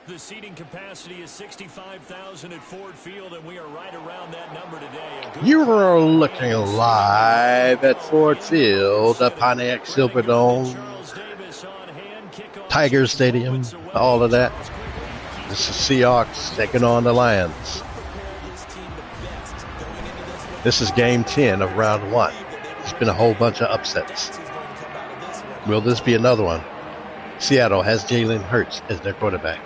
The seating capacity is 65,000 at Ford Field, and we are right around that number today. You are looking live at Ford Field, the Pontiac Silverdome, Tiger Stadium, all of that. This is Seahawks taking on the Lions. This is game 10 of round 1. It's been a whole bunch of upsets. Will this be another one? Seattle has Jalen Hurts as their quarterback.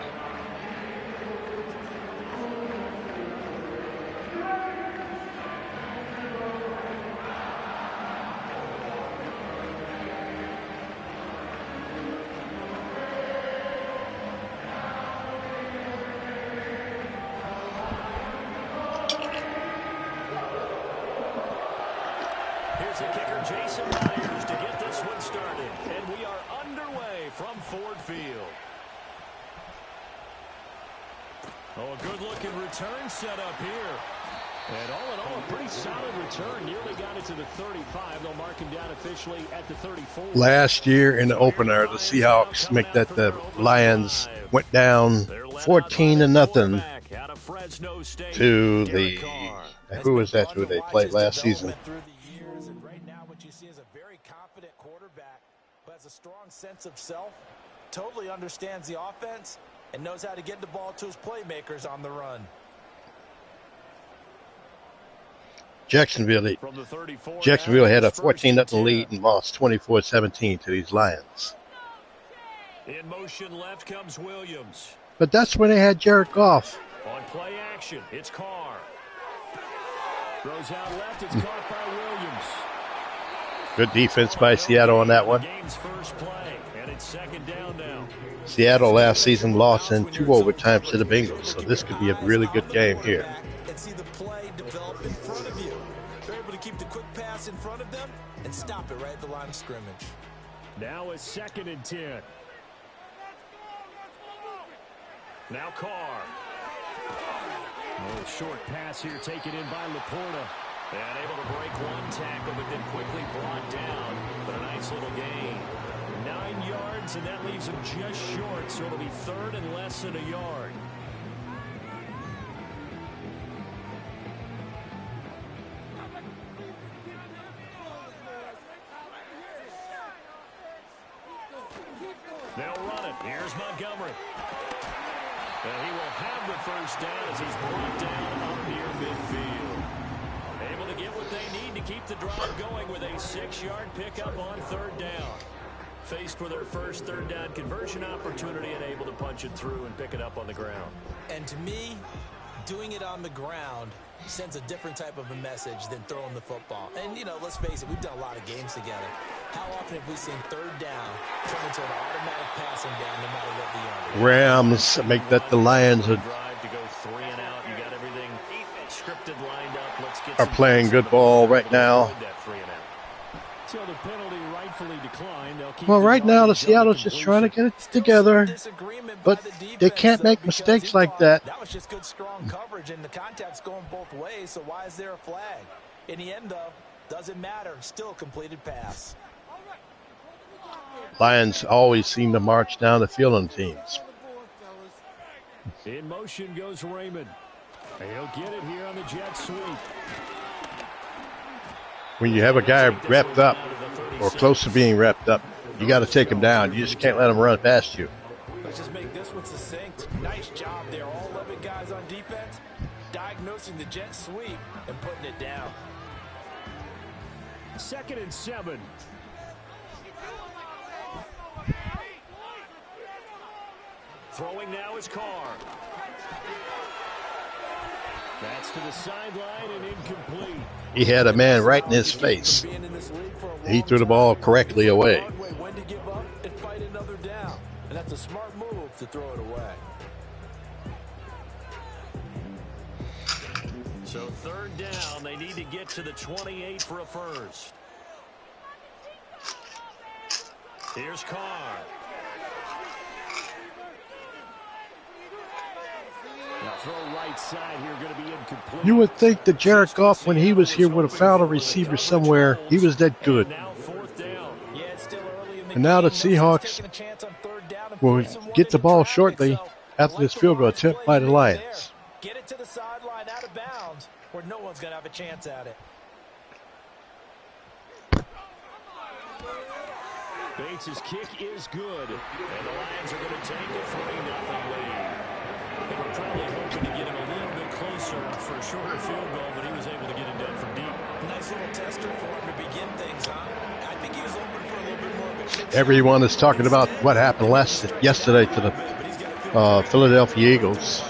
Oh, a good-looking return set up here. And all in all, a pretty solid return. Nearly got it to the 35. They'll mark him down officially at the 34. Last year in the opener, the Seahawks make that the Lions went down 14-0 to the, who was that who they played last season? Right now, what you see is a very confident quarterback who has a strong sense of self, totally understands the offense, and knows how to get the ball to his playmakers on the run. Jacksonville had a 14-0 lead and lost 24-17 to these Lions. In motion left comes Williams. But that's when they had Jared Goff. On play action, it's Carr. Throws out left, it's caught by Williams. Good defense by Seattle on that one. Game's first play, and it's second down now. Seattle last season lost in 2 overtimes to the Bengals, so this could be a really good game here. And see the play develop in front of you. They're able to keep the quick pass in front of them and stop it right at the line of scrimmage. Now it's 2nd and 10. Now Carr. Oh, short pass here taken in by Laporta. And able to break one tackle, but then quickly brought down. But a nice little gain. 9 yards, and that leaves him just short, so it'll be 3rd and less than a yard. They'll run it. Here's Montgomery. And he will have the first down as he's brought down up near midfield. Able to get what they need to keep the drive going with a 6-yard pickup on 3rd down. Faced with their first 3rd down conversion opportunity and able to punch it through and pick it up on the ground. And to me, doing it on the ground sends a different type of a message than throwing the football. And, you know, let's face it, we've done a lot of games together. How often have we seen 3rd down turn into an automatic passing down no matter what the yard? Rams make that the Lions drive to go 3 and out. You got everything scripted, lined up. Let's get are playing good ball right now. So the penalty rightfully declined. Well, right now the Seattle's just trying to get it together, but they can't make mistakes like that. That was just good, strong coverage, and the contact's going both ways, so why is there a flag? In the end, though, doesn't matter. Still a completed pass. Lions always seem to march down the field on teams. In motion goes Raymond. He'll get it here on the jet sweep. When you have a guy wrapped up or close to being wrapped up, you got to take him down. You just can't let him run past you. Let's just make this one succinct. Nice job there. All 11 guys on defense diagnosing the jet sweep and putting it down. 2nd and 7. Throwing now is Carr. That's to the sideline and incomplete. He had a man right in his face. He threw the ball correctly away. When to give up and fight another down. And that's a smart move to throw it away. So 3rd down, they need to get to the 28 for a first. Here's Carr. Now throw right side here, going to be incomplete. You would think that Jared Goff, when he was here, would have found a receiver somewhere. He was that good. And now the Seahawks will get the ball shortly after this field goal attempt by the Lions. Get it to the sideline out of bounds where no one's going to have a chance at it. Bates' kick is good, and the Lions are going to take a 3-0 lead. They were probably hoping to get him a little bit closer for a shorter field goal, but he was able to get it done from deep. Nice little tester for him to begin things, huh? I think he was hoping for a little bit more of a chip. Everyone is talking about what happened yesterday to the Philadelphia Eagles.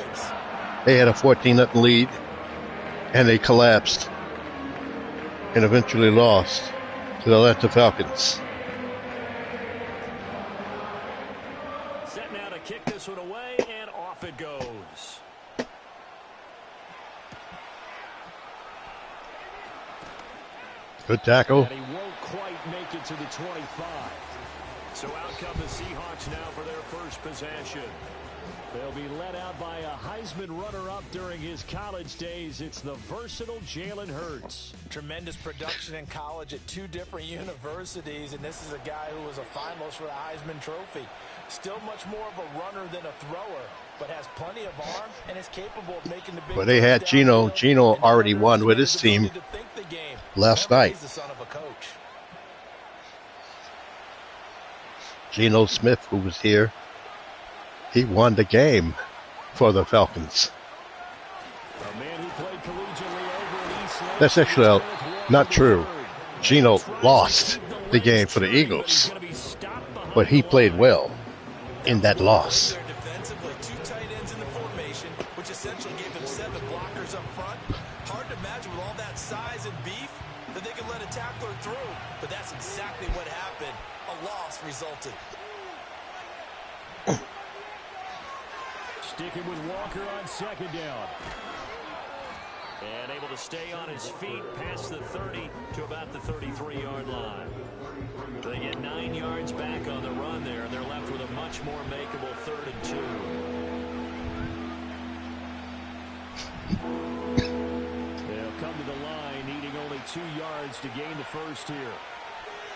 They had a 14-0 lead, and they collapsed and eventually lost to the Atlanta Falcons. Set now to kick this one away, and off it goes. Good tackle. And he won't quite make it to the 25. So out come the Seahawks now for their first possession. They'll be led out by a Heisman runner-up during his college days. It's the versatile Jalen Hurts. Tremendous production in college at 2 different universities, and this is a guy who was a finalist for the Heisman Trophy. Still much more of a runner than a thrower, but has plenty of arm and is capable of making the big. But they had Geno. Geno already won with his team last night. Geno Smith, who was here, he won the game for the Falcons. That's actually not true. Geno lost the game for the Eagles, but he played well in that loss. Defensively, 2 tight ends in the formation, which essentially gave them 7 blockers up front. Hard to imagine with all that size and beef that they could let a tackler through, but that's exactly what happened. A loss resulted. Sticking with Walker on second down. And able to stay on his feet past the 30 to about the 33-yard line. They get 9 yards back on the run there, and they're left with a much more makeable 3rd and 2. They'll come to the line, needing only 2 yards to gain the first here.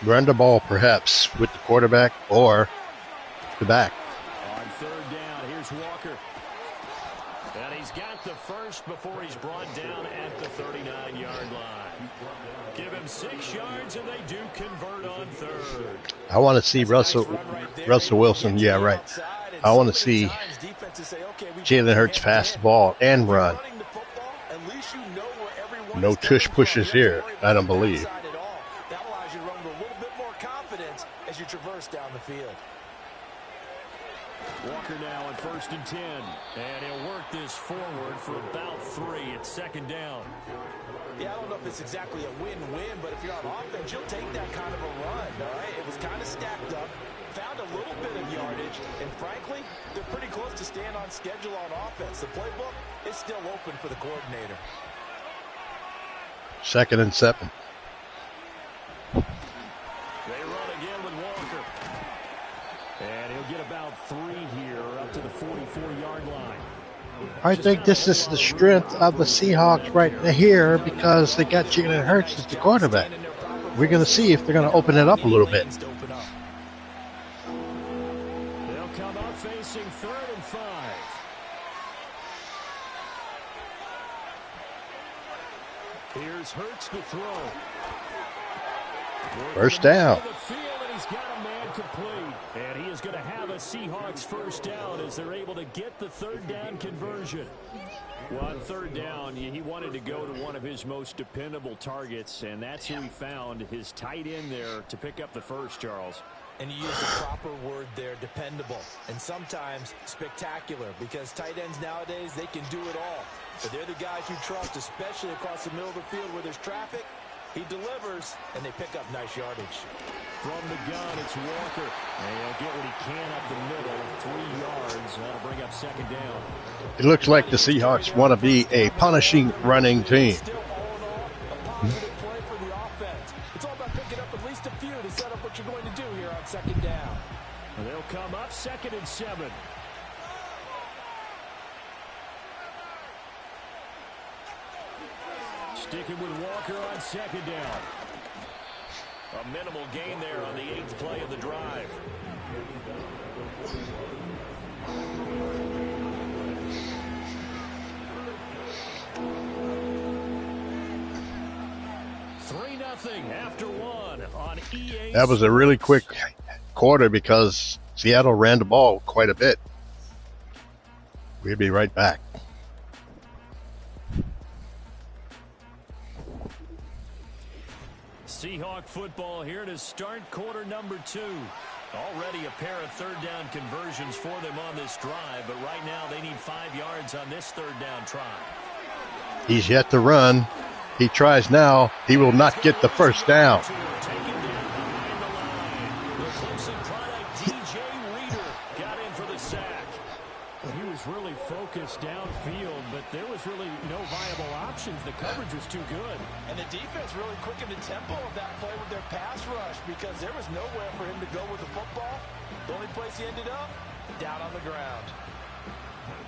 Run the ball, perhaps, with the quarterback or the back. On 3rd down, here's Walker. And he's got the first before he's brought down at the 39-yard line. Give him 6 yards, and they do convert on 3rd. I want to see Russell Wilson. Yeah, right. I want to see Jalen Hurts pass the ball and run. No tush pushes here, I don't believe. That allows you to run with a little bit more confidence as you traverse down the field. Walker now on 1st and 10, and he'll work this forward for about 3. It's 2nd down. Yeah, I don't know if it's exactly a win-win, but if you're on offense, you'll take that kind of a run, all right? It was kind of stacked up, found a little bit of yardage, and frankly, they're pretty close to staying on schedule on offense. The playbook is still open for the coordinator. 2nd and 7. They run again with Walker. And he'll get about 3 here up to the 44-yard line. I think this is the strength of the Seahawks right here because they got Jalen Hurts as the quarterback. We're going to see if they're going to open it up a little bit. They'll come up facing 3rd and 5. Here's Hurts to throw. First down. He's got a man complete, and he is going to have a Seahawks first down as they're able to get the 3rd down conversion. Well, on 3rd down, he wanted to go to one of his most dependable targets, and that's who he found, his tight end there, to pick up the first, Charles. And you use the proper word there, dependable, and sometimes spectacular, because tight ends nowadays, they can do it all. But they're the guys you trust, especially across the middle of the field where there's traffic. He delivers, and they pick up nice yardage. From the gun, it's Walker. And he'll get what he can up the middle, 3 yards. That'll bring up 2nd down. It looks like the Seahawks want to be a punishing running team. Still, all in all, a positive play for the offense. It's all about picking up at least a few to set up what you're going to do here on 2nd down. And they'll come up 2nd and 7. Sticking with Walker on 2nd down. A minimal gain there on the 8th play of the drive. 0-0 after one on EA. That was a really quick quarter because Seattle ran the ball quite a bit. We'll be right back. Seahawk football here to start quarter number 2. Already a pair of third down conversions for them on this drive, but right now they need 5 yards on this third down try. He's yet to run. He tries now. He will not get the first down. He was really focused downfield, but there was really no viable options. The coverage was too good. And the defense really quickened the tempo of that play with their pass rush because there was nowhere for him to go with the football. The only place he ended up, down on the ground.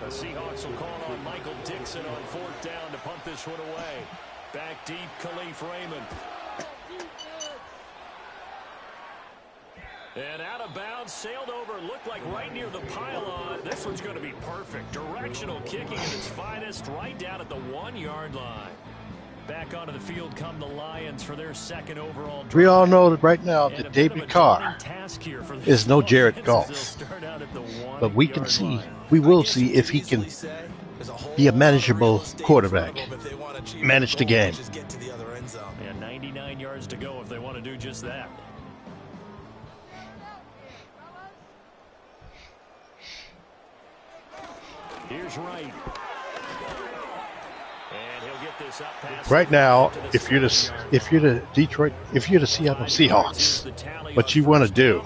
The Seahawks will call on Michael Dixon on 4th down to punt this one away. Back deep, Khalif Raymond. And out of bounds, sailed over, looked like right near the pylon. This one's going to be perfect. Directional kicking at its finest, right down at the 1-yard line. Back onto the field come the Lions for their second overall drive. We all know that right now that David Carr is no Jared Goff. But we can see, we will see if he can be a manageable quarterback. Manage the game. And 99 yards to go if they want to do just that. Here's Wright. And he'll get this up past right now, if you're the Seattle Seahawks, what you want to do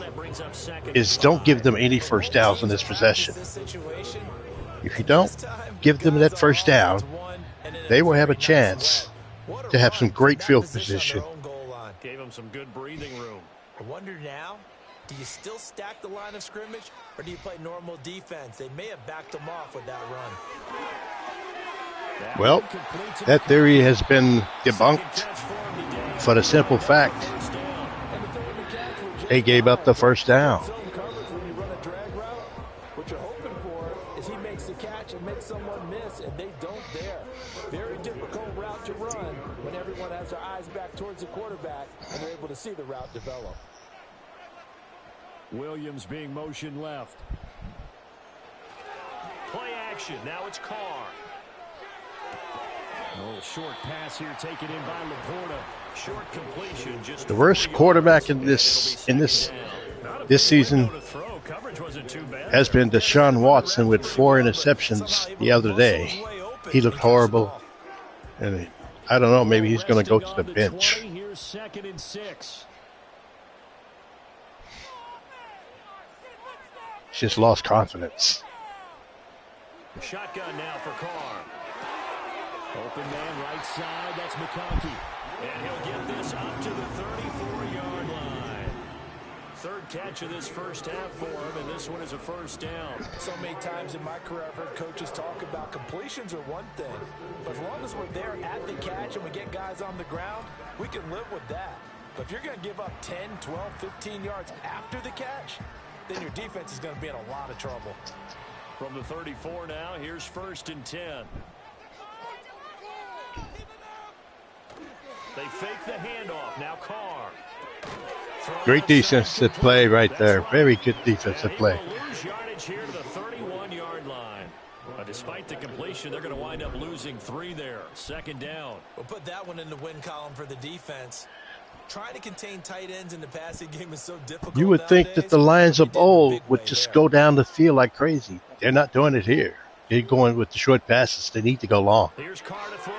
is don't give them any first downs in this possession. If you don't give them that first down, they will have a chance to have some great field position. Gave him some good breathing room. I wonder now, do you still stack the line of scrimmage, or do you play normal defense? They may have backed them off with that run. Well, that theory has been debunked for the simple fact they gave up the first down. What you're hoping for is he makes the catch and makes someone miss, and they don't dare. Very difficult route to run when everyone has their eyes back towards the quarterback and they're able to see the route develop. Williams being motion left. Play action. Now it's Carr. A little short pass here taken in by Laporta. Short completion. Just the worst quarterback in this season has been Deshaun Watson with 4 interceptions the other day. He looked horrible, and I don't know. Maybe he's going to go to the bench. Here's 2nd and 6. Just lost confidence. Shotgun now for Carr. Open man right side. That's McConkey. And he'll get this up to the 34-yard line. 3rd catch of this first half for him, and this one is a first down. So many times in my career I've heard coaches talk about completions are one thing, but as long as we're there at the catch and we get guys on the ground, we can live with that. But if you're going to give up 10, 12, 15 yards after the catch, then your defense is going to be in a lot of trouble. From the 34 now, here's 1st and 10. They fake the handoff. Now Carr. Great defensive play right there. Very good defensive play. Lose yardage here to the 31-yard line. Despite the completion, they're going to wind up losing 3 there. 2nd down. We'll put that one in the win column for the defense. Trying to contain tight ends in the passing game is so difficult. You would think that the Lions of old would just go down the field like crazy. They're not doing it here. They're going with the short passes. They need to go long. Here's Carr to throw. A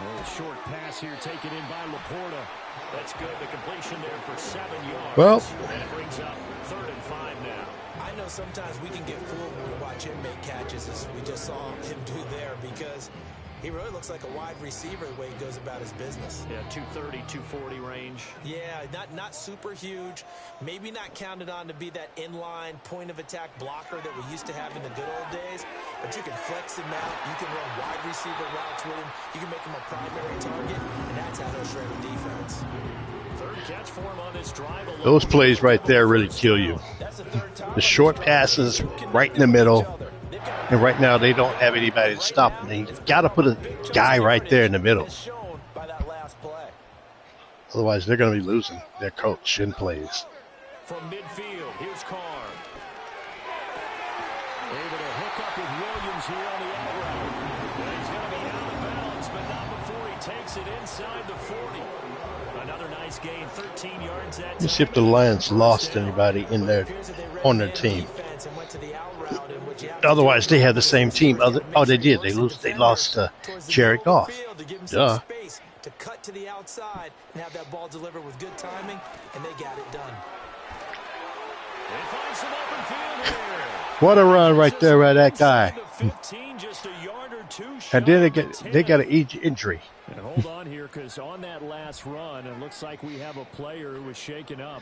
little short pass here taken in by Laporta. That's good. The completion there for 7 yards. Well, and it brings up 3rd and 5 now. I know sometimes we can get fooled when we watch him make catches, as we just saw him do there, because he really looks like a wide receiver the way he goes about his business. Yeah, 230, 240 range. Yeah, not super huge. Maybe not counted on to be that inline point-of-attack blocker that we used to have in the good old days. But you can flex him out. You can run wide receiver routes with him. You can make him a primary target, and that's how he'll shred a defense. 3rd catch for him on this drive. Those plays right there really kill you. The short passes right in the middle. And right now, they don't have anybody to stop them. You've got to put a guy right there in the middle. By that last play. Otherwise, they're going to be losing their coach in plays. From midfield, here's Carr. Able to hook up with Williams here on the out route. He's going to be out of bounds, but not before he takes it inside the 40. Another nice gain, 13 yards that time. Let's see if the Lions lost anybody in their on their team. Otherwise, they have the same team. Oh, they did. They lost Jared Goff. Duh. To cut to the outside and have that ball delivered with good timing, and they got it done. They find some open field here. What a run right there by that guy. 15, just a yard or two And then they got an injury. And hold on here, because on that last run, it looks like we have a player who was shaken up.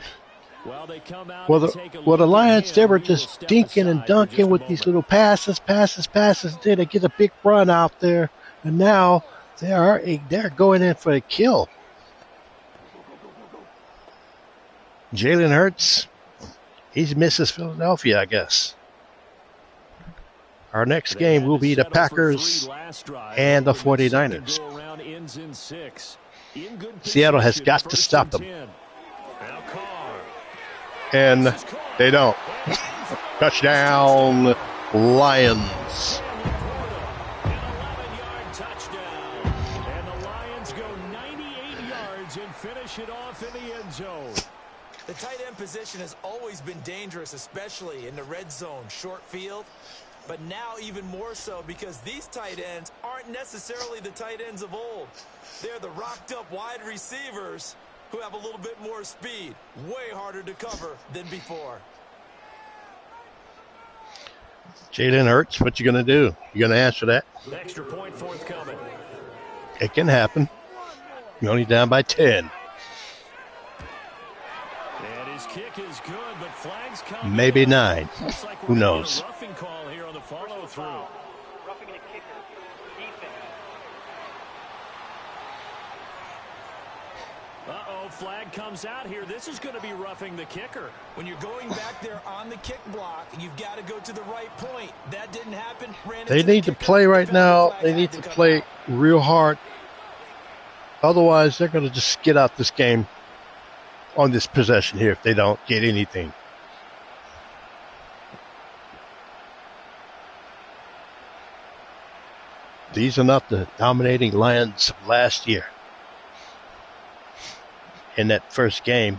Well, they come out the Lions, they were just dinking and dunking with these little passes. Then they get a big run out there, and now they're going in for a kill. Jalen Hurts, he misses Philadelphia, I guess. Our next game will be the Packers and the 49ers. Seattle has got to stop them. And they don't. Touchdown, Lions. It off in the end zone. The tight end position has always been dangerous, especially in the red zone, short field. But now even more so, because these tight ends aren't necessarily the tight ends of old. They're the rocked-up wide receivers who have a little bit more speed. Way harder to cover than before. Jalen Hurts, what you going to do? You going to answer that? Extra point forthcoming. It can happen. You're only down by 10. Kick is good, but flags come maybe 9. Like who knows? Roughing call here on the follow through. Roughing the kicker. Defense. Flag comes out here. This is going to be roughing the kicker. When you're going back there on the kick block, you've got to go to the right point. That didn't happen. They need to play right now. They need to play real hard. Otherwise, they're going to just get out this game on this possession here if they don't get anything. These are not the dominating Lions of last year. In that first game,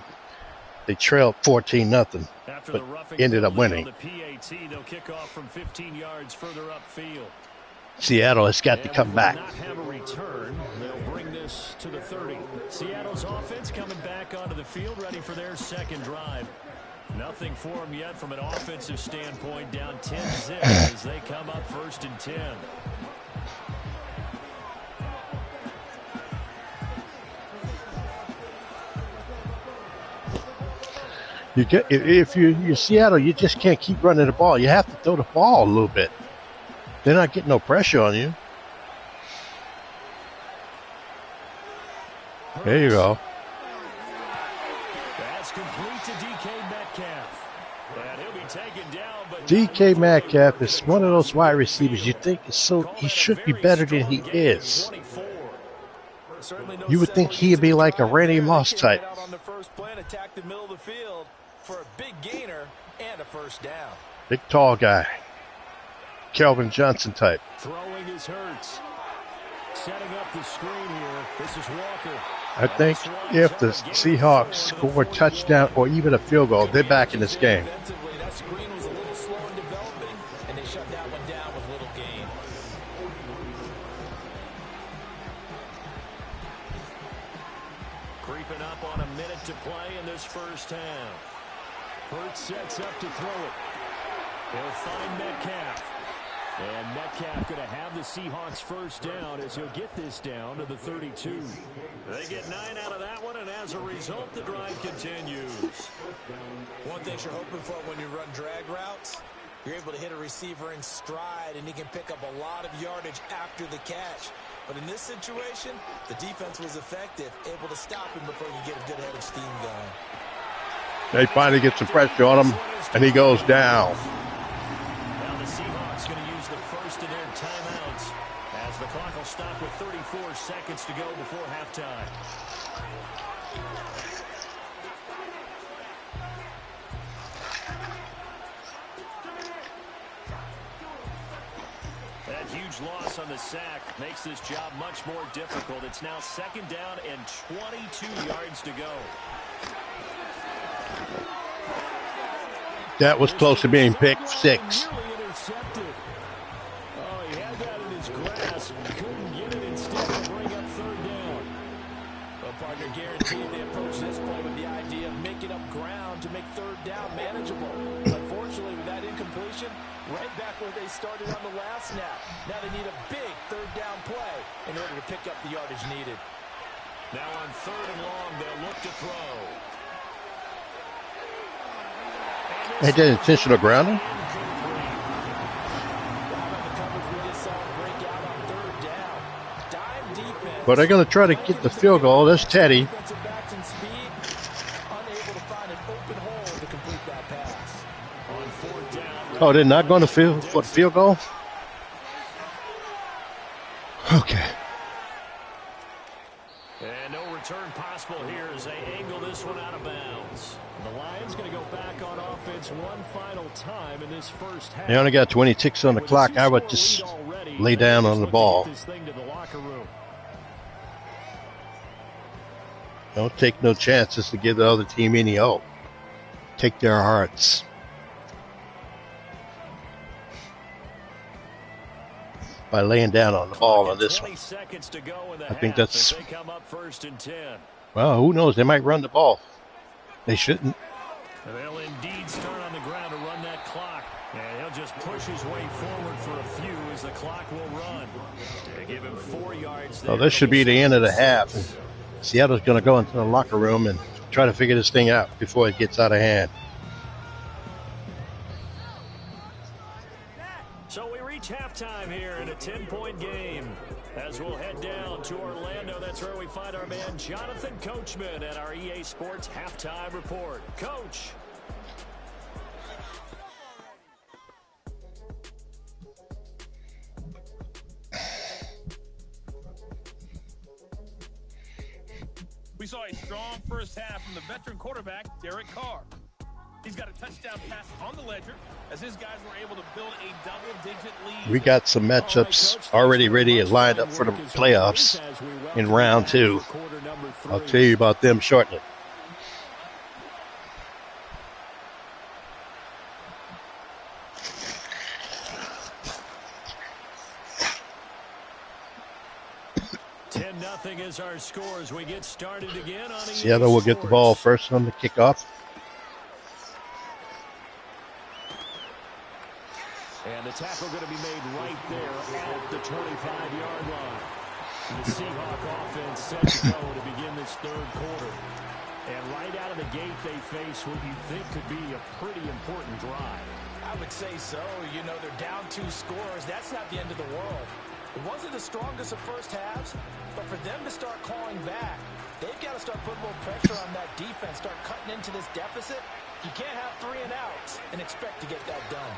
they trailed 14-0, but ended up winning. The PAT, they'll kick off from 15 yards further upfield. Seattle has got to come back. Not have a return. They'll bring this to the 30. Seattle's offense coming back onto the field, ready for their second drive. Nothing for them yet from an offensive standpoint. Down 10-0 as they come up 1st and 10. If you're Seattle, you just can't keep running the ball. You have to throw the ball a little bit. They're not getting no pressure on you. There you go. That's complete to DK Metcalf. And he'll be taken down, but DK Metcalf is one of those wide receivers you think is he should be better than he is. You would think he'd be like a Randy Moss type. On the first play and attack the middle of the field for a big gainer and a first down. Big tall guy. Calvin Johnson type. Throwing his Hurts. Setting up the screen here. This is Walker. I think if the Seahawks score a touchdown or even a field goal, they're back in this game. That screen was a little slow in developing, and they shut that one down with little gain. Creeping up on a minute to play in this first half. Hurts sets up to throw it. He'll find Metcalf. And Metcalf going to have the Seahawks first down as he'll get this down to the 32. They get 9 out of that one, and as a result, the drive continues. One thing you're hoping for when you run drag routes, you're able to hit a receiver in stride, and he can pick up a lot of yardage after the catch. But in this situation, the defense was effective, able to stop him before you get a good head of steam going. They finally get some pressure on him, and he goes down. Now the Seahawks going to use the first of their timeouts as the clock will stop with 34 seconds to go before halftime. huge loss on the sack makes this job much more difficult. It's now 2nd down and 22 yards to go. That was close to being picked 6. Oh, he had that in his grasp. Couldn't get it instead to bring up 3rd down. Well, partner, guaranteed they approach this play with the idea of making up ground to make 3rd down manageable. Unfortunately, with that incompletion, right back where they started on the last snap. Now they need a big 3rd down play in order to pick up the yardage needed. Now on 3rd and long, they'll look to throw. They did intentional grounding. But they're going to try to get the field goal. There's Teddy. Oh, they're not going to field for the field goal? Okay. And no return possible here as they angle this one out of bounds. The Lions going to go back on offense one final time in this first half. They only got 26 on the clock. I would just lay down on the ball. Don't take no chances to give the other team any hope. Take their hearts. By laying down on the ball on this one. I think that's... Well, who knows? They might run the ball. They shouldn't. They'll indeed start on the ground to run that clock. And he'll just push his way forward for a few as the clock will run. They give him 4 yards there. Well, this should be the end of the half. Seattle's going to go into the locker room and try to figure this thing out before it gets out of hand. So we reach halftime here in a 10-point game. As we'll head down to Orlando, that's where we find our man Jonathan Coachman at our EA Sports Halftime Report. Coach. We saw a strong first half from the veteran quarterback, Derek Carr. He's got a touchdown pass on the ledger as his guys were able to build a double-digit lead. We got some matchups already ready and lined up for the playoffs in round 2. I'll tell you about them shortly. Is our score as we get started again on Seattle will get the ball first on the kickoff. And the tackle going to be made right there at the 25-yard line. The Seahawks offense set to go to begin this 3rd quarter. And right out of the gate, they face what you think could be a pretty important drive. I would say so. You know, they're down 2 scores. That's not the end of the world. It wasn't the strongest of first halves, but for them to start clawing back, they've got to start putting a little pressure on that defense, start cutting into this deficit. You can't have 3 and outs and expect to get that done.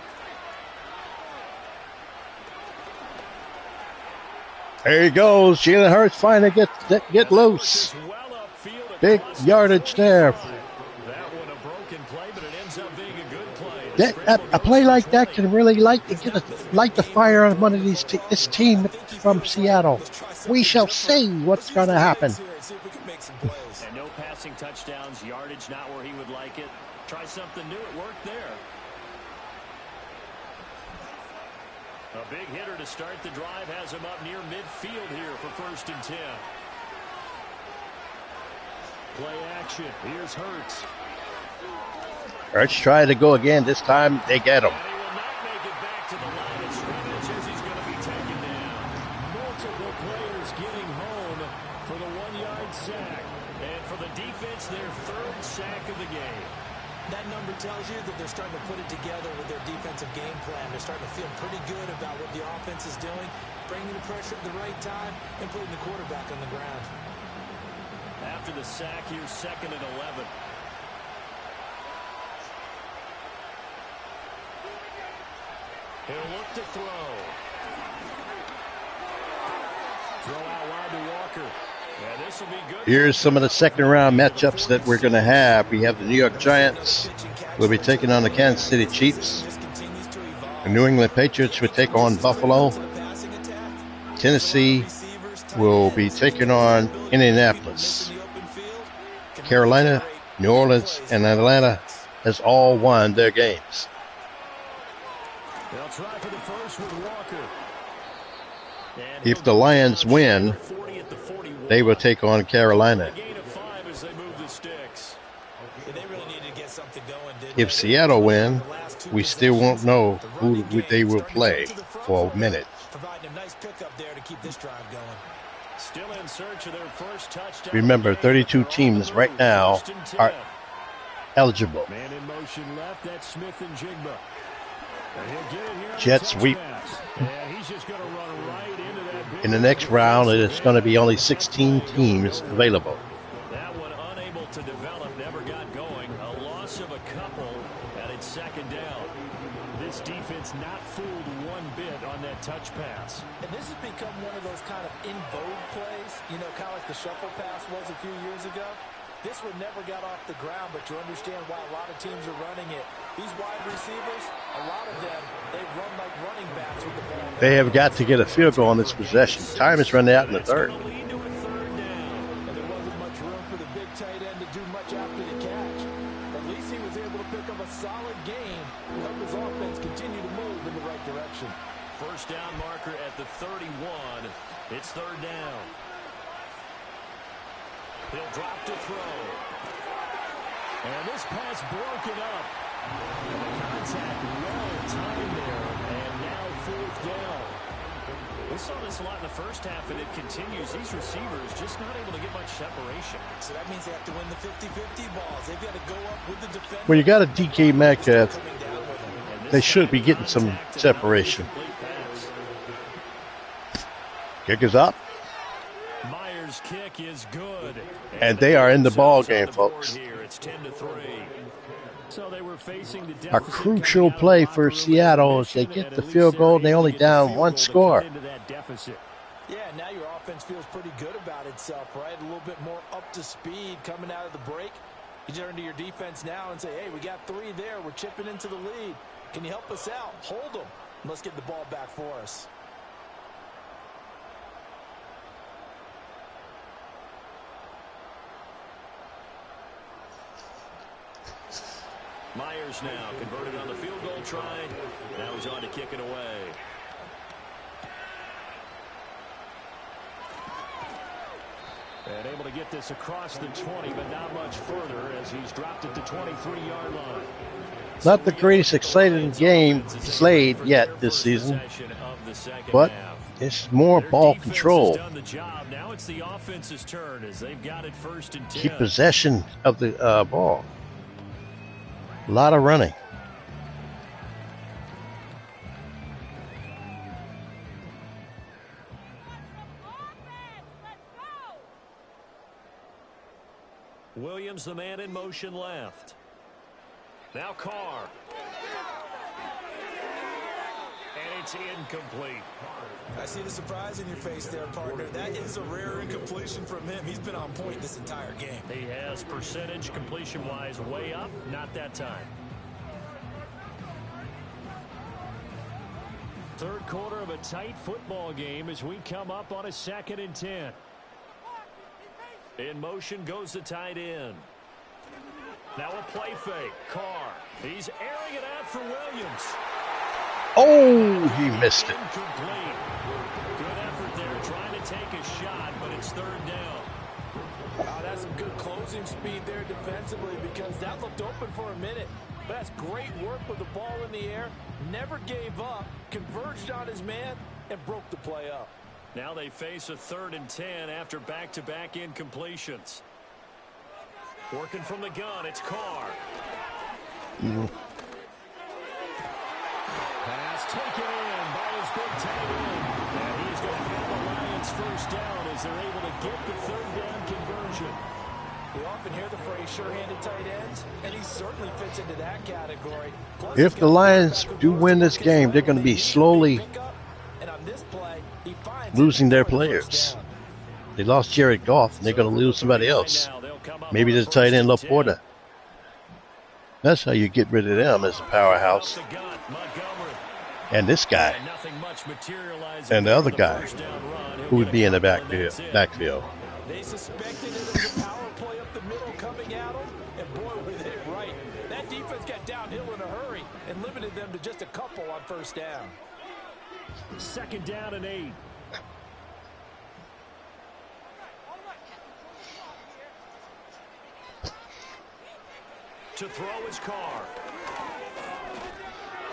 There he goes. Jalen Hurts finally get loose. Big yardage there. A play like that can really light the fire on one of these this team from Seattle. We shall see what's going to happen. And no passing touchdowns, yardage not where he would like it. Try something new, it worked there. A big hitter to start the drive has him up near midfield here for 1st and 10. Play action, here's Hurts. Hurts trying to go again. This time they get him. And he will not make it back to the line of scrimmage as he's going to be taken down. Multiple players getting home for the 1-yard sack. And for the defense, their 3rd sack of the game. That number tells you that they're starting to put it together with their defensive game plan. They're starting to feel pretty good about what the offense is doing, bringing the pressure at the right time, and putting the quarterback on the ground. After the sack, here's 2nd and 11. He'll look to throw. Throw out wide to Walker. Yeah, this will be good. Here's some of the 2nd-round matchups that we're going to have. We have the New York Giants. We'll be taking on the Kansas City Chiefs. The New England Patriots will take on Buffalo. Tennessee will be taking on Indianapolis. Carolina, New Orleans, and Atlanta has all won their games. They'll try for the first with Walker. If the Lions win, they will take on Carolina. If Seattle win, we still won't know who they will play for a minute. Remember, 32 teams right now are eligible. Jet sweep. In the next round, it is going to be only 16 teams available. That one unable to develop, never got going. A loss of a couple, and it's second down. This defense not fooled one bit on that touch pass. And this has become one of those kind of in vogue plays, you know, kind of like the shuffle pass was a few years ago. This one never got off the ground, but you understand why a lot of teams are running it. These wide receivers, a lot of them, they run like running backs with the ball. They have got to get a field goal on this possession. Time is running out in the third. And there wasn't much room for the big tight end to do much after the catch. At least he was able to pick up a solid gain and help his offense continue to move in the right direction. First down marker at the 31. It's third down. He'll drop to throw. And this pass broken up. The contact well timed there. And now fourth down. We saw this a lot in the first half, and it continues. These receivers just not able to get much separation. So that means they have to win the 50-50 balls. They've got to go up with the defender. When you got a DK Metcalf, they should be getting some separation. Kick is up. Myers' kick is good. And they are in the ball game, folks. It's 10-3. So they were facing the A crucial play for Seattle as they get the field goal. They only down one score. Yeah, now your offense feels pretty good about itself, right? A little bit more up to speed coming out of the break. You turn to your defense now and say, hey, we got 3 there. We're chipping into the lead. Can you help us out? Hold them. Let's get the ball back for us. Myers now converted on the field goal try. Now he's on to kick it away. And able to get this across the 20, but not much further as he's dropped it to 23-yard line. Not the greatest exciting game played yet this season, but it's more ball control. Now it's the offense's turn as they've got it first and 10. Keep possession of the ball. A lot of running. Williams, the man in motion left. Now Carr. And it's incomplete. I see the surprise in your face there, partner. That is a rare incompletion from him. He's been on point this entire game. He has percentage completion-wise way up. Not that time. Third quarter of a tight football game as we come up on a 2nd and 10. In motion goes the tight end. Now a play fake. Carr. He's airing it out for Williams. Oh, he missed it. Incomplete. Good effort there trying to take a shot, but it's third down. Oh, that's some good closing speed there defensively because that looked open for a minute. But that's great work with the ball in the air. Never gave up, converged on his man, and broke the play up. Now they face a 3rd and 10 after back-to-back incompletions. Working from the gun, it's Carr. Pass taken in by his big tight end. And he's going to have the Lions first down as they're able to get the 3rd down conversion. We often hear the phrase sure-handed tight ends, and he certainly fits into that category. Plus, If the Lions do win this game, they're going to be slowly losing their players. They lost Jared Goff, and they're going to lose somebody else. Maybe the tight end Laporta. That's how you get rid of them as a powerhouse. and this guy, And nothing much materialized and the there other on guy, first down run. He'll who would get be a in the couple, and that's it. backfield. They suspected it was a power play up the middle coming at them, and boy, were they right. That defense got downhill in a hurry and limited them to just a couple on first down. 2nd down and 8. To throw his car.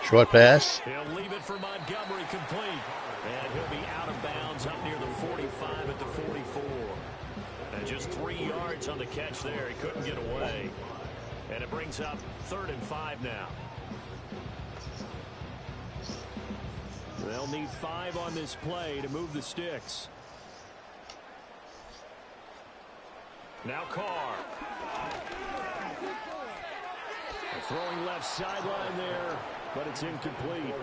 Short pass. He'll leave it for Montgomery, complete. And he'll be out of bounds up near the 45 at the 44. And just 3 yards on the catch there. He couldn't get away. And it brings up 3rd and 5 now. They'll need 5 on this play to move the sticks. Now Carr. Throwing left sideline there, but it's incomplete.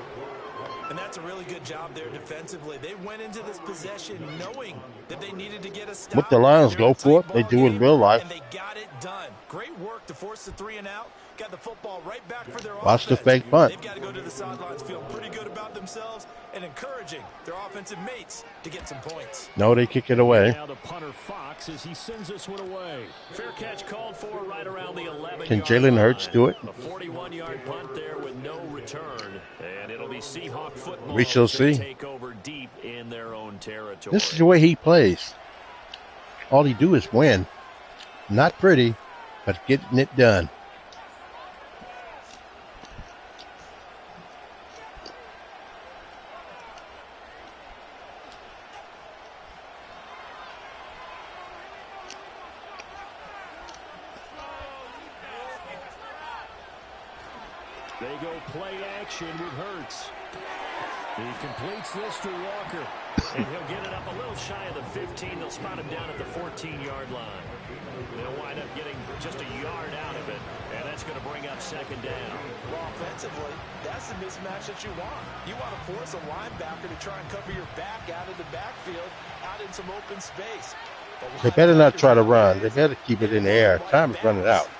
And that's a really good job there defensively. They went into this possession knowing that they needed to get a stop. What the Lions go for, they do in real life. And they got it done. Great work to force the 3 and out. Got the football right back for their Watch the offense. fake punt. They've got to go to the sidelines feeling pretty good about themselves and encouraging their offensive mates to get some points. No, they kick it away. Now the punter Fox as he sends this one away. Fair catch called for right around the 11. Can Jalen Hurts do it? A 41-yard punt there with no return, and it'll be Seahawk football. We shall see. Take over deep in their own territory. This is the way he plays. All he do is win. Not pretty, but getting it done. They go play action with Hurts. He completes this to Walker, and he'll get it up a little shy of the 15. They'll spot him down at the 14-yard line. They'll wind up getting just a yard out of it, and that's going to bring up 2nd down. Well, offensively, that's the mismatch that you want. You want to force a linebacker to try and cover your back out of the backfield, out in some open space. They better not try to run. They better keep it in the air. Time is running out.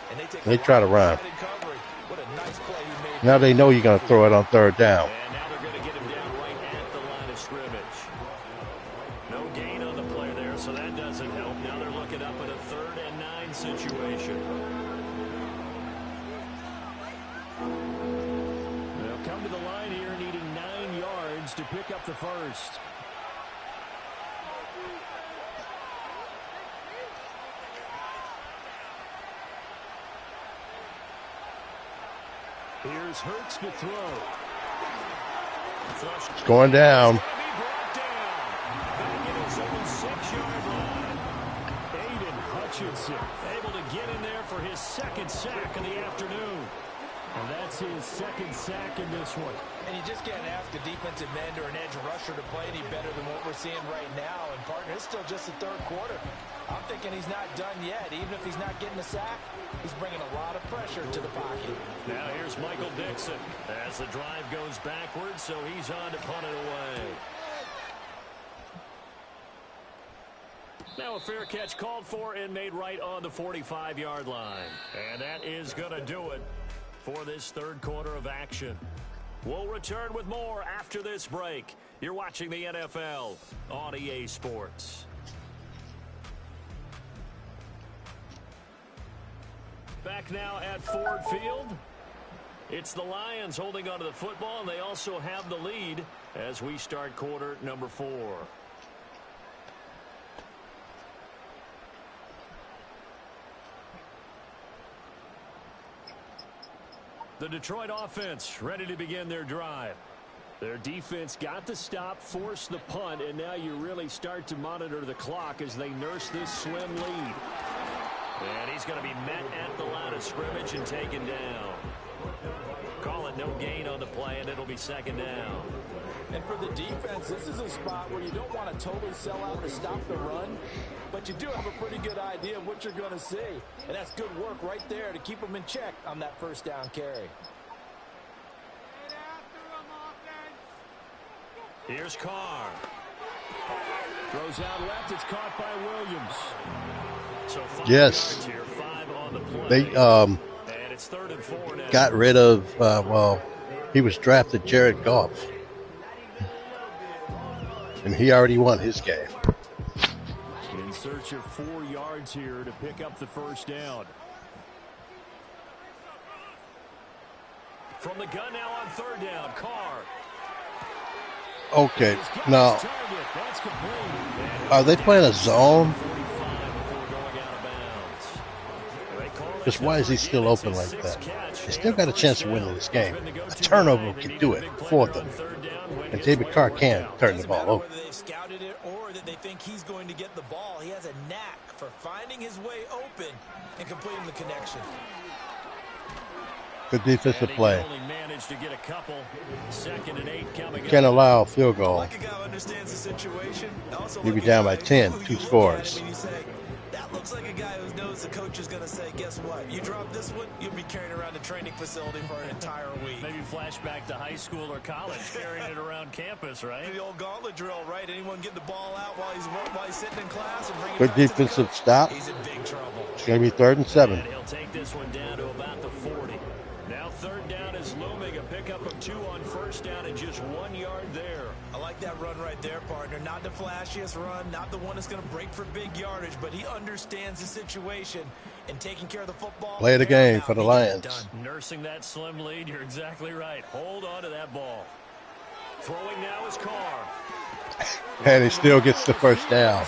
They try to run. Now they know you're going to throw it on 3rd down. And now they're going to get him down right at the line of scrimmage. No gain on the play there, so that doesn't help. Now they're looking up at a 3rd and 9 situation. They'll come to the line here needing 9 yards to pick up the first. Here's Hurts to throw. It's going down. Back in his own 6-yard line. Aiden Hutchinson able to get in there for his 2nd sack of the afternoon. And that's his 2nd sack in this one. And you just can't ask a defensive end or an edge rusher to play any better than what we're seeing right now. And, partner, it's still just the 3rd quarter. I'm thinking he's not done yet. Even if he's not getting a sack, he's bringing a lot of pressure to the pocket. Now here's Michael Dixon as the drive goes backwards, so he's on to punt it away. Now a fair catch called for and made right on the 45-yard line. And that is going to do it for this 3rd quarter of action. We'll return with more after this break. You're watching the NFL on EA Sports. Back now at Ford Field. It's the Lions holding onto the football, and they also have the lead as we start quarter number 4. The Detroit offense ready to begin their drive. Their defense got the stop, forced the punt, and now you really start to monitor the clock as they nurse this slim lead. And he's going to be met at the line of scrimmage and taken down. Call it no gain on the play, and it'll be 2nd down. And for the defense, this is a spot where you don't want to totally sell out to stop the run, but you do have a pretty good idea of what you're going to see. And that's good work right there to keep them in check on that 1st down carry. Here's Carr. Throws out left. It's caught by Williams. So yes. Here, 5 on the play. They and it's 3rd and 4 now. got rid of, he was drafted Jared Goff. And he already won his game. In search of 4 yards here to pick up the first down. From the gun now on 3rd down, Carr. Okay, now, are they playing a zone? Just why is he still open like that? They still got a chance of winning this game. A turnover can do it for them. And David Carr can turn the ball over. Whether they've scouted it or that they think he's going to get the ball, he has a knack for finding his way open and completing the connection. Good defensive play. Only managed to get a couple. 2nd and 8 coming Can't up. allow a field goal. Like a guy who understands the situation. You'll be down by 10, 2 scores. That looks like a guy who knows the coach is going to say, guess what? You drop this one, you'll be carrying around the training facility for an entire week. Maybe flashback to high school or college, carrying it around campus, right? The old gauntlet drill, right? Anyone get the ball out while he's sitting in class and bring it Good back to the defensive coach? stop. He's in big trouble. It's going to be 3rd and 7. And he'll take this one down to about the 40. Now 3rd down is looming. A pickup of 2 on 1st down and just 1 yard there. I like that run right there, partner. Not the flashiest run, not the one that's going to break for big yardage, but he understands the situation and taking care of the football. Play the game for the Lions. Nursing that slim lead, you're exactly right. Hold on to that ball. Throwing now is Carr. And he still gets the first down.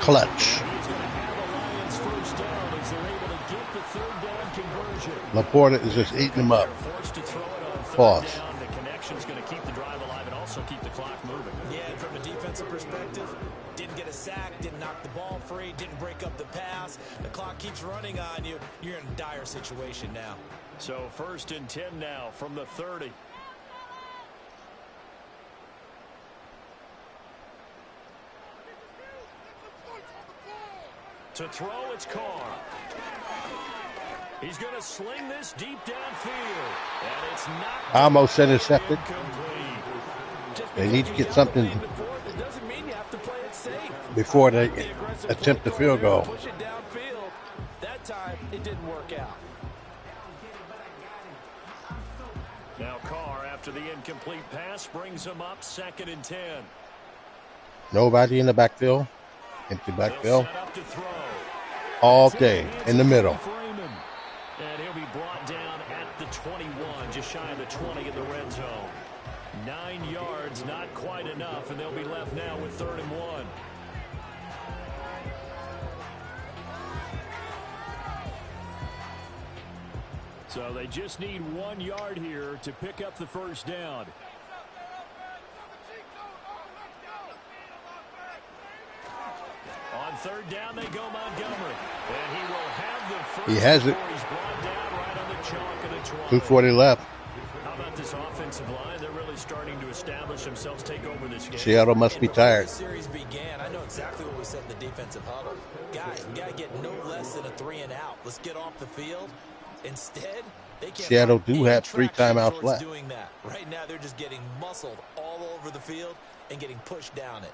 Clutch. He's going to have a Lions first down as they're able to get the 3rd down conversion. Laporta is just eating him up. They're forced to throw it on 3rd Pause. down. The connection's going to keep the drive alive and also keep the clock moving. Yeah, and from a defensive perspective, didn't get a sack, didn't knock the ball free, didn't break up the pass. The clock keeps running on you. You're in a dire situation now. So 1st and 10 now from the 30. To throw, it's Carr. He's going to sling this deep downfield. And it's not Almost intercepted. incomplete. They need to get something before they attempt the field goal. Push it downfield. That time, it didn't work out. Now Carr, after the incomplete pass, brings him up 2nd and 10. Nobody in the backfield. Empty He'll backfield. set up to throw. All day in the middle. And he'll be brought down at the 21, just shy of the 20 in the red zone. 9 yards, not quite enough, and they'll be left now with 3rd and 1. So they just need 1 yard here to pick up the first down. On 3rd down, they go Montgomery. And he will have the first. He has it. He's brought down right on the chalk of the 20. 2:40 left. How about this offensive line? They're really starting to establish themselves, take over this game. Seattle must be tired. Before the series began, I know exactly what we said in the defensive huddle. Guys, we got to get no less than a 3 and out. Let's get off the field. Instead, they can't Seattle find do any have 3 traction timeouts towards left. doing that. Right now, they're just getting muscled all over the field and getting pushed down it.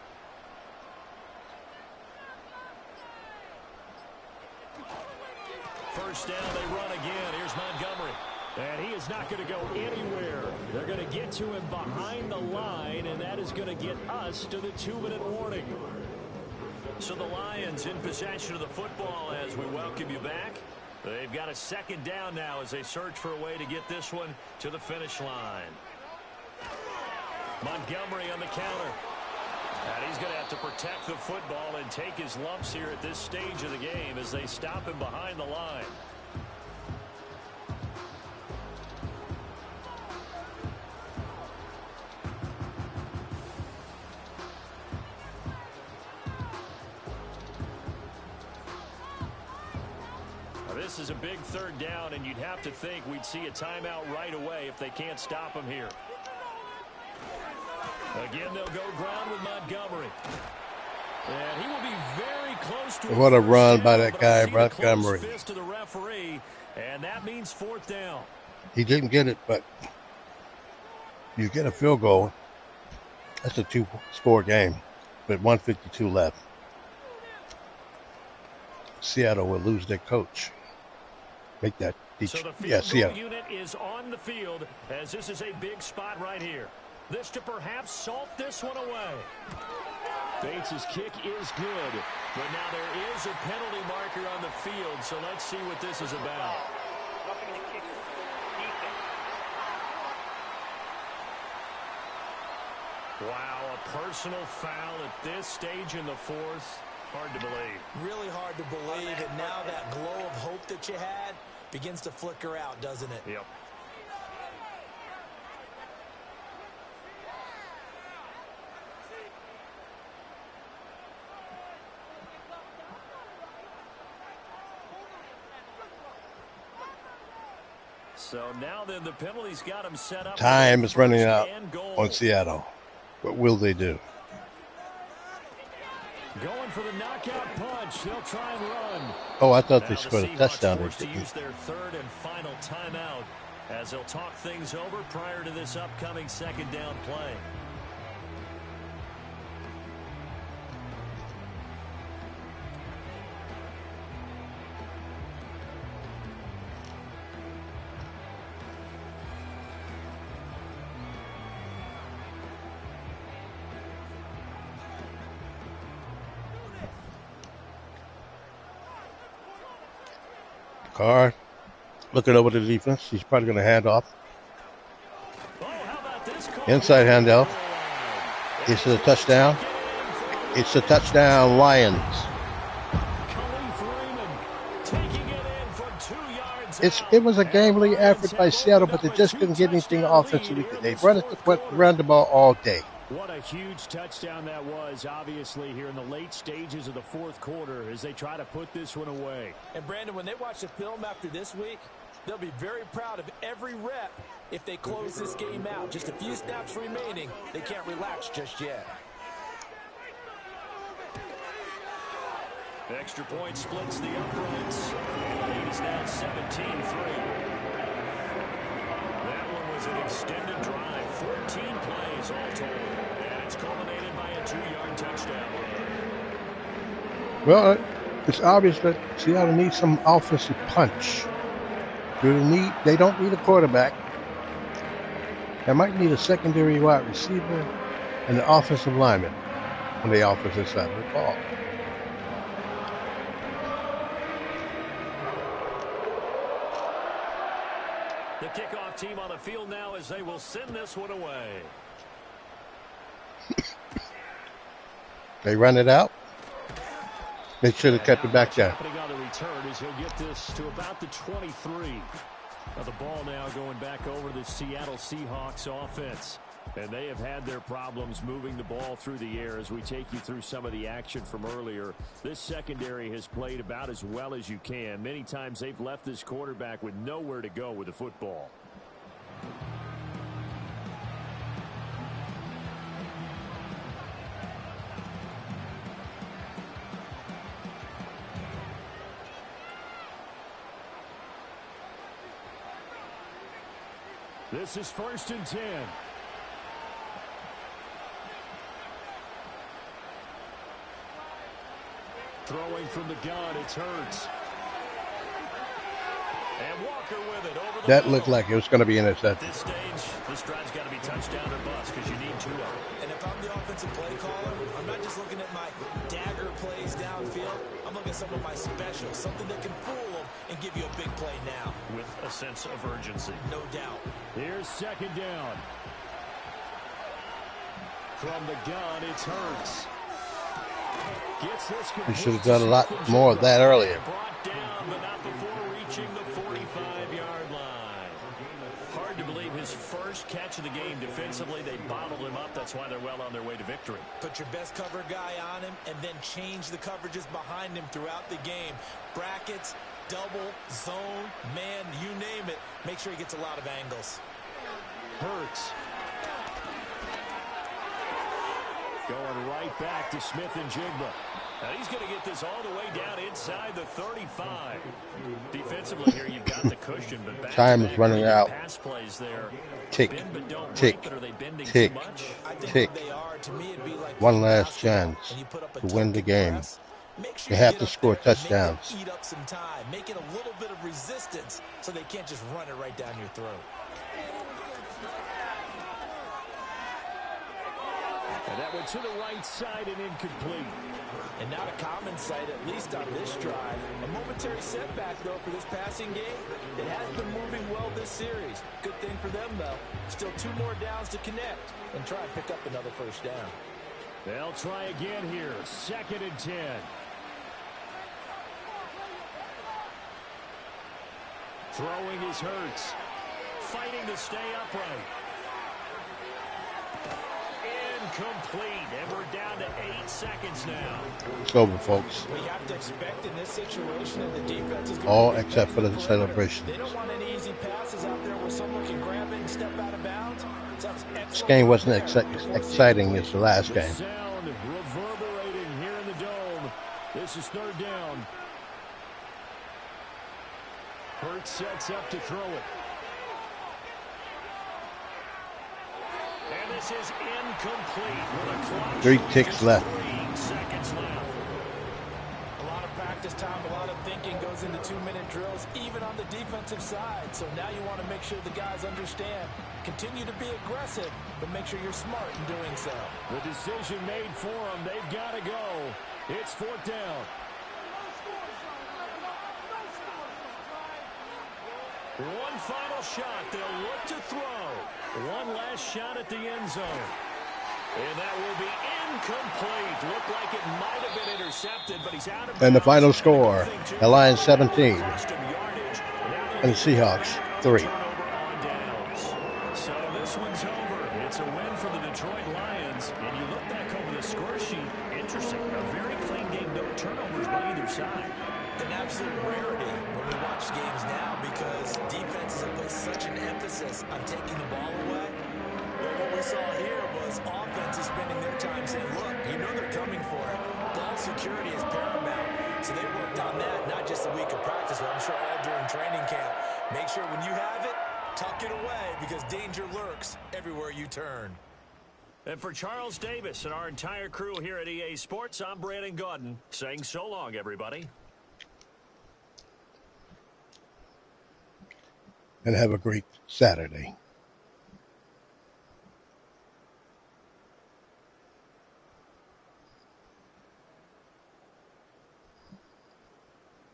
First down, they run again. Here's Montgomery. And he is not going to go anywhere. They're going to get to him behind the line, and that is going to get us to the 2-minute warning. So the Lions in possession of the football as we welcome you back. They've got a 2nd down now as they search for a way to get this one to the finish line. Montgomery on the counter. And he's going to have to protect the football and take his lumps here at this stage of the game as they stop him behind the line. This is a big 3rd down, and you'd have to think we'd see a timeout right away if they can't stop him here. Again, they'll go ground with Montgomery. And he will be very close to What a run by that but guy, I see the close Montgomery. fist of the referee, and that means 4th down. He didn't get it, but you get a field goal. That's a 2-score game with 1:52 left. Seattle will lose their coach. Make that. So the field goal Seattle. unit is on the field as this is a big spot right here. This to perhaps salt this one away. Bates' kick is good, but now there is a penalty marker on the field, so let's see what this is about. Roughing the kicker. Defense. Wow, a personal foul at this stage in the fourth. Hard to believe. Really hard to believe, and now that glow of hope that you had begins to flicker out, doesn't it? Yep. So now then the penalties got him set up. Time is running out on Seattle. What will they do? Going for the knockout punch. They'll try and run. Oh, I thought they Now scored the a touchdown. Seahawks forced They to didn't. use their third and final timeout as they'll talk things over prior to this upcoming second down play. Carr looking over the defense. He's probably going to hand off. Oh, how about this call? Inside handoff. It's a touchdown. It's a touchdown, Lions. Khalif Raymond taking it in from 2 yards out. It was a gamely effort by Seattle, but they just couldn't get anything offensively. They run the ball all day. What a huge touchdown that was, obviously, here in the late stages of the fourth quarter as they try to put this one away. And, Brandon, when they watch the film after this week, they'll be very proud of every rep if they close this game out. Just a few snaps remaining. They can't relax just yet. Extra point splits the uprights. The lead is now 17-3. That one was an extended drive. 14 plays all told. And it's culminated by a 2-yard touchdown. Well, it's obvious that Seattle needs some offensive punch. They don't need a quarterback. They might need a secondary wide receiver and an offensive lineman on the offensive side of the ball. The kickoff team on the field now as they will send this one away. They run it out. They should have kept it back there. Happening on the return is he'll get this to about the 23. Now the ball now going back over to the Seattle Seahawks offense. And they have had their problems moving the ball through the air as we take you through some of the action from earlier. This secondary has played about as well as you can. Many times they've left this quarterback with nowhere to go with the football. This is 1st and 10. Throwing from the gun, it's Hurts. And Walker with it over the That looked like it was going to be intercepted. At this stage, this drive's got to be touchdown or bust because you need 2 of them. And if I'm the offensive play caller, I'm not just looking at my dagger plays downfield. I'm looking at some of my specials, something that can fool them and give you a big play now. With a sense of urgency. No doubt. Here's 2nd down. From the gun, it's Hurts. Gets this We should have done a lot more of that earlier. Brought down, but not before reaching the 45-yard line. Hard to believe his first catch of the game defensively. They bottled him up. That's why they're well on their way to victory. Put your best cover guy on him and then change the coverages behind him throughout the game. Brackets, double, zone, man, you name it. Make sure he gets a lot of angles. Hurts. Going right back to Smith and Jigba. Now he's going to get this all the way down inside the 35. Defensively here, you've got the cushion, but back Time is running out. Pass plays there. Tick, Bend but don't tick, break, but are they bending tick, too much? I think tick. they are. To me, it'd be like One last chance and you put up a to win the tough game. press. Make sure They you have get to up score there and make them touchdowns. Eat up some time. Make it a little bit of resistance so they can't just run it right down your throat. And that went to the right side and incomplete. And not a common sight, at least on this drive. A momentary setback, though, for this passing game. It has been moving well this series. Good thing for them, though. Still 2 more downs to connect and try and pick up another first down. They'll try again here. 2nd and 10. Throwing is Hurts. Fighting to stay upright. Incomplete. And we're down to 8 seconds now. It's over, folks. We have to expect in this situation that the defense is going All to except for the celebration. They don't want any easy passes out there where someone can grab it and step out of bounds. This game wasn't exciting as the last game. Sound reverberating here in the dome. This is 3rd down. Hurts sets up to throw it. And this is incomplete with a clock. 3 ticks left. 3 seconds left. A lot of practice time, a lot of thinking goes into 2-minute drills, even on the defensive side. So now you want to make sure the guys understand. Continue to be aggressive, but make sure you're smart in doing so. The decision made for them. They've got to go. It's 4th down. One final shot. They'll look to throw. One last shot at the end zone. And that will be incomplete. Looked like it might have been intercepted, but he's out of bounds. And the final score, the Lions 17 and the Seahawks 3. So this one's over. It's a win for the Detroit Lions. And you look back over the score sheet. Interesting. A very clean game. No turnovers by either side. An absolute rarity when we watch games now because defenses have put such an emphasis on taking the ball away. But what we saw here was offenses spending their time saying, look, you know they're coming for it. Ball security is paramount. So they worked on that, not just a week of practice, but I'm sure all during training camp. Make sure when you have it, tuck it away because danger lurks everywhere you turn. And for Charles Davis and our entire crew here at EA Sports, I'm Brandon Gaudin saying so long, everybody. And have a great Saturday.